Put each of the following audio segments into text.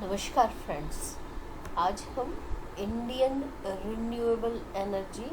नमस्कार फ्रेंड्स। आज हम इंडियन रिन्यूएबल एनर्जी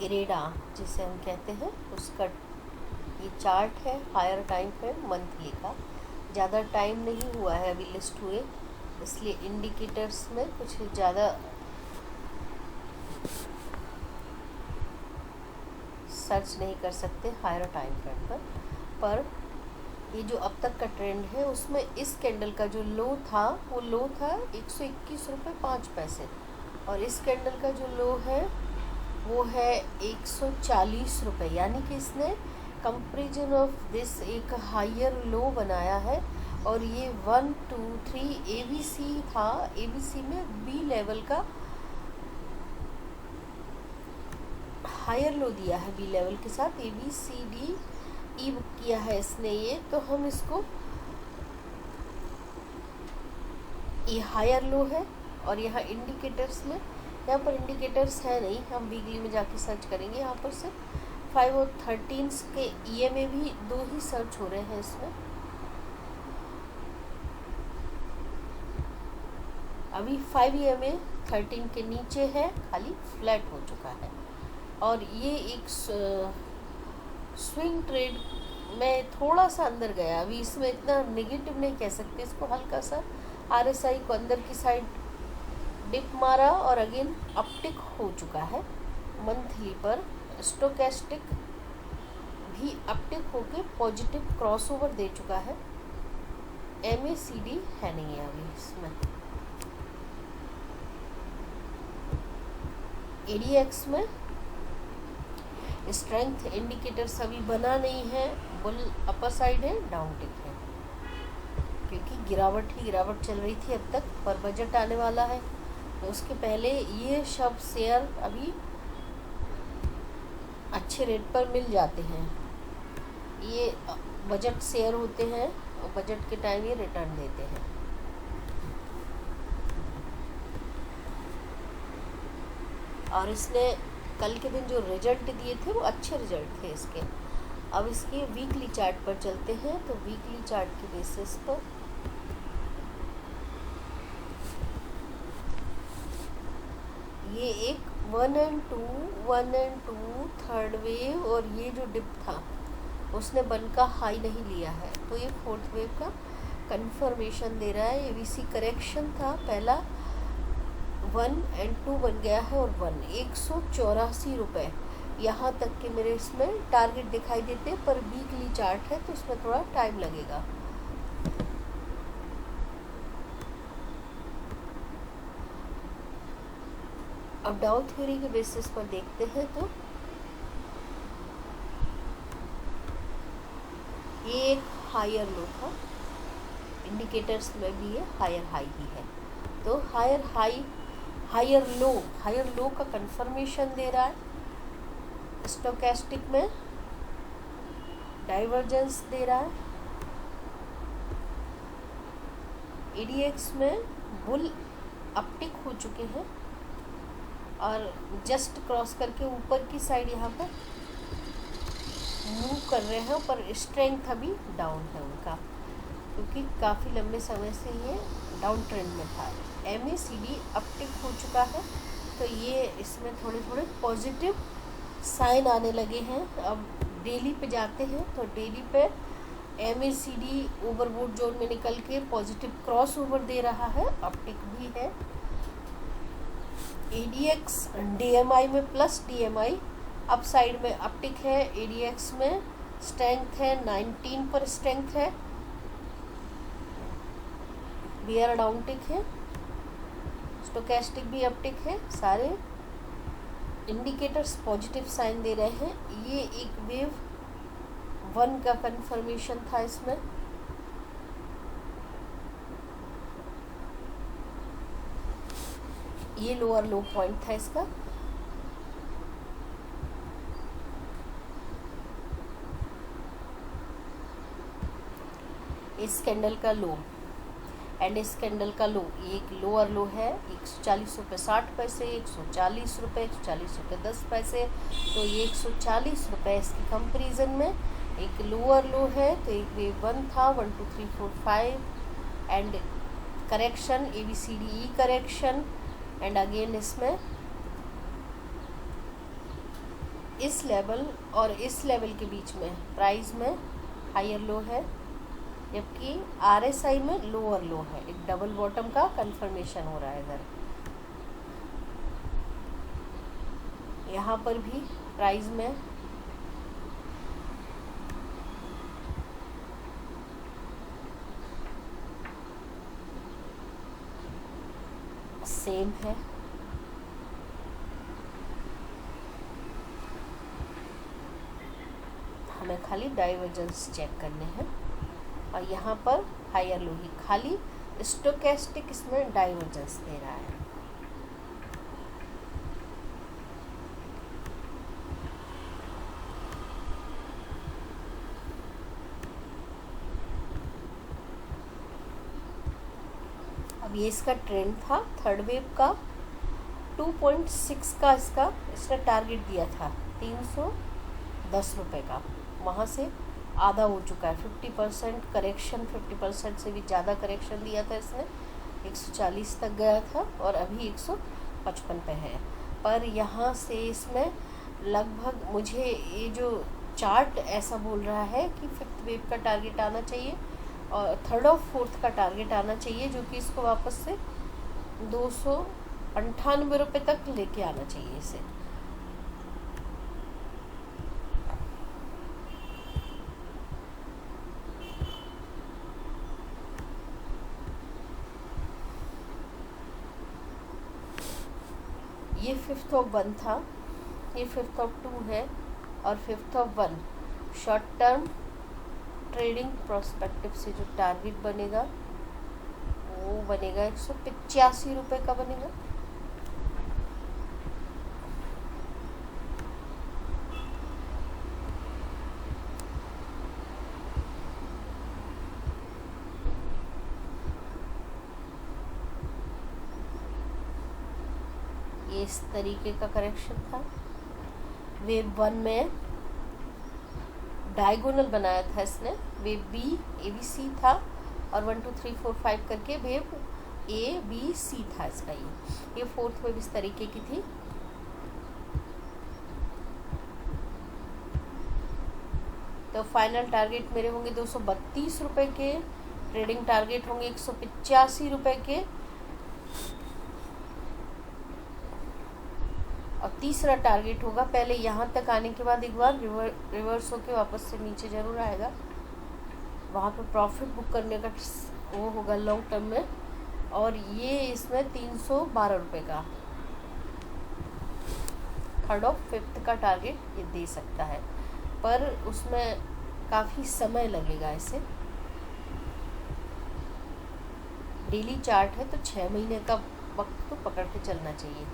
इरेडा जिसे हम कहते हैं उसका ये चार्ट है। हायर टाइम फ्रेम मंथली का, ज़्यादा टाइम नहीं हुआ है अभी लिस्ट हुए, इसलिए इंडिकेटर्स में कुछ ज़्यादा सर्च नहीं कर सकते हायर टाइम फ्रेम पर ये जो अब तक का ट्रेंड है उसमें इस कैंडल का जो लो था वो लो था 121 रुपये 5 पैसे, और इस कैंडल का जो लो है वो है 140 रुपये। यानी कि इसने कंपेरिजन ऑफ दिस एक हायर लो बनाया है। और ये 1 2 3 ABC था, ABC में बी लेवल का हायर लो दिया है बी लेवल के साथ, ABCD ई बुक किया है इसने ये। तो हम इसको, ये हायर लो है और यहाँ इंडिकेटर्स में, यहाँ पर इंडिकेटर्स है नहीं, हम वीकली में जाके सर्च करेंगे। यहाँ पर से 5 और 13 के EMA भी दो ही सर्च हो रहे हैं इसमें। अभी 5 EMA 13 के नीचे है, खाली फ्लैट हो चुका है। और ये एक स्विंग ट्रेड में थोड़ा सा अंदर गया, अभी इसमें इतना नेगेटिव नहीं कह सकते इसको, हल्का सा RSI को अंदर की साइड डिप मारा और अगेन अपटिक हो चुका है मंथली पर। स्टोकेस्टिक भी अपटिक होके पॉजिटिव क्रॉसओवर दे चुका है। MACD है नहीं है अभी इसमें। ADX में स्ट्रेंथ इंडिकेटर्स अभी बना नहीं है, बुल अपर साइड है, डाउन टिक है, क्योंकि गिरावट ही गिरावट चल रही थी अब तक। पर बजट आने वाला है तो उसके पहले ये सब शेयर अभी अच्छे रेट पर मिल जाते हैं। ये बजट शेयर होते हैं और बजट के टाइम ये रिटर्न देते हैं। और इसने कल के दिन जो रिजल्ट दिए थे वो अच्छे रिजल्ट थे इसके। अब इसके वीकली चार्ट पर चलते हैं। तो वीकली चार्ट के बेसिस पर ये एक 1 and 2 थर्ड वेव, और ये जो डिप था उसने बन का हाई नहीं लिया है, तो ये फोर्थ वेव का कंफर्मेशन दे रहा है। ABC करेक्शन था, पहला 1 and 2 बन गया है, और 184 रुपये यहाँ तक के मेरे इसमें टारगेट दिखाई देते, पर वीकली चार्ट है तो उसमें थोड़ा टाइम लगेगा। अब डाउ थ्योरी के बेसिस पर देखते हैं तो ये एक हायर लो था, इंडिकेटर्स में भी ये हायर हाई ही है। तो हायर हाई हायर लो का कंफर्मेशन दे रहा है। स्टोकेस्टिक में डाइवर्जेंस दे रहा है। ADX में बुल अपटिक हो चुके हैं और जस्ट क्रॉस करके ऊपर की साइड यहाँ पर मूव कर रहे हैं, पर स्ट्रेंथ अभी डाउन है उनका, क्योंकि काफ़ी लंबे समय से ये डाउन ट्रेंड में था। MACD अपटिक हो चुका है, तो ये इसमें थोड़े थोड़े पॉजिटिव साइन आने लगे हैं। अब डेली पे जाते हैं तो डेली पे MACD ओवरबोट जोन में निकल के पॉजिटिव क्रॉस ओवर दे रहा है, अपटिक भी है। ADX DMI में प्लस DMI अप साइड में अपटिक है। ADX में स्ट्रेंथ है 19 पर, स्ट्रेंथ है, बियर डाउन टिक है, स्टोकेस्टिक भी अपटिक है। सारे इंडिकेटर्स पॉजिटिव साइन दे रहे हैं। ये एक वेव 1 का कंफर्मेशन था इसमें। ये लोअर लो पॉइंट था इसका। इस कैंडल का लो एंड इस कैंडल का लो, ये एक लोअर लो है 140 रुपये 60 पैसे, 140 रुपये 140 रुपये 10 पैसे। तो ये 140 रुपये इसके कंपेरिजन में एक लोअर लो है। तो एक वेव 1 था 1 2 3 4 5 and correction ABCDE correction, and again इसमें इस लेवल और इस लेवल के बीच में प्राइस में हायर लो है, जबकि RSI में लोअर लो है। एक डबल बॉटम का कंफर्मेशन हो रहा है इधर। यहाँ पर भी प्राइस में सेम है। हमें खाली डाइवर्जेंस चेक करने हैं, और यहाँ पर हायर लो ही, खाली स्टोकेस्टिक इसमें डाइवर्जेंस दे रहा है। अब ये इसका ट्रेंड था थर्ड वेव का। 2.6 का इसने टारगेट दिया था 310 रुपये का, वहाँ से आधा हो चुका है। 50% करेक्शन, 50% से भी ज़्यादा करेक्शन दिया था इसने। 140 तक गया था और अभी 155 पे है। पर यहाँ से इसमें लगभग मुझे ये जो चार्ट ऐसा बोल रहा है कि फिफ्थ वेव का टारगेट आना चाहिए और थर्ड और फोर्थ का टारगेट आना चाहिए, जो कि इसको वापस से 298 रुपये तक लेके आना चाहिए इसे। ये 5th of 1 था, ये 5th of 2 है, और 5th of 1 short term trading prospective से जो टारगेट बनेगा वो बनेगा 185 रुपये का बनेगा। ये इस तरीके का करेक्शन था। वेव 1 में डायगोनल बनाया था इसने। वेव B ABC था और 1 2 3 4 5 करके वेव ABC था इसका। ये फोर्थ वेव इस तरीके की थी। तो फाइनल टारगेट मेरे होंगे 232 रुपये के, ट्रेडिंग टारगेट होंगे 185 रुपये के, और तीसरा टारगेट होगा पहले यहाँ तक आने के बाद एक बार रिवर्स होके वापस से नीचे जरूर आएगा, वहाँ पे प्रॉफिट बुक करने का वो होगा लॉन्ग टर्म में। और ये इसमें 312 रुपये का थर्ड और फिफ्थ का टारगेट ये दे सकता है, पर उसमें काफ़ी समय लगेगा इसे। डेली चार्ट है तो 6 महीने का वक्त तो पकड़ के चलना चाहिए।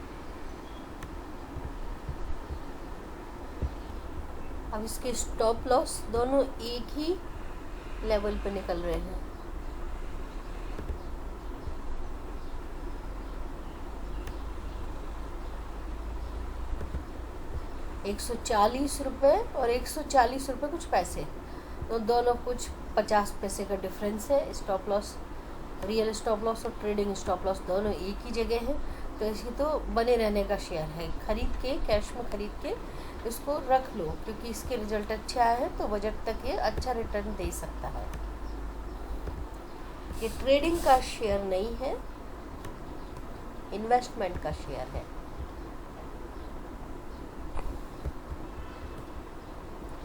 अब इसके स्टॉप लॉस दोनों एक ही लेवल पे निकल रहे हैं। ₹140 और 140 रुपये कुछ पैसे, तो दोनों कुछ 50 पैसे का डिफरेंस है। Stop loss, real stop loss और ट्रेडिंग स्टॉप लॉस दोनों एक ही जगह है, तो इसकी तो बने रहने का शेयर है। खरीद के कैश में खरीद के इसको रख लो, क्योंकि इसके रिजल्ट अच्छे आए हैं तो बजट तक ये अच्छा रिटर्न दे सकता है। ये ट्रेडिंग का शेयर नहीं है, इन्वेस्टमेंट का शेयर है।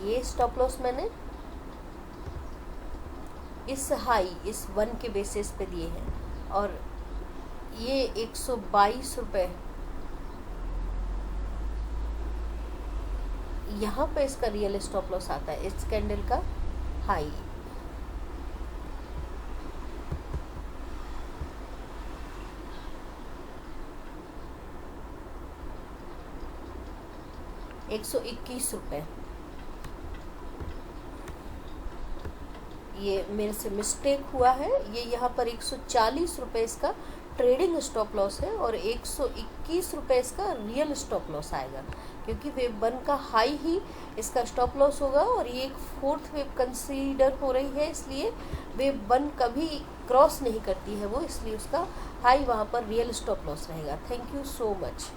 ये स्टॉप लॉस मैंने इस हाई, इस 1 के बेसिस पे दिए हैं, और ये 122 रुपये यहाँ पे इसका रियल स्टॉप लॉस आता है। इस कैंडल का हाई ₹121। ये मेरे से मिस्टेक हुआ है, ये यहाँ पर 140 रुपये इसका ट्रेडिंग स्टॉप लॉस है और 121 रुपये इसका रियल स्टॉप लॉस आएगा, क्योंकि वेव 1 का हाई ही इसका स्टॉप लॉस होगा और ये एक फोर्थ वेव कंसीडर हो रही है, इसलिए वेव 1 कभी क्रॉस नहीं करती है वो, इसलिए उसका हाई वहाँ पर रियल स्टॉप लॉस रहेगा। Thank you so much.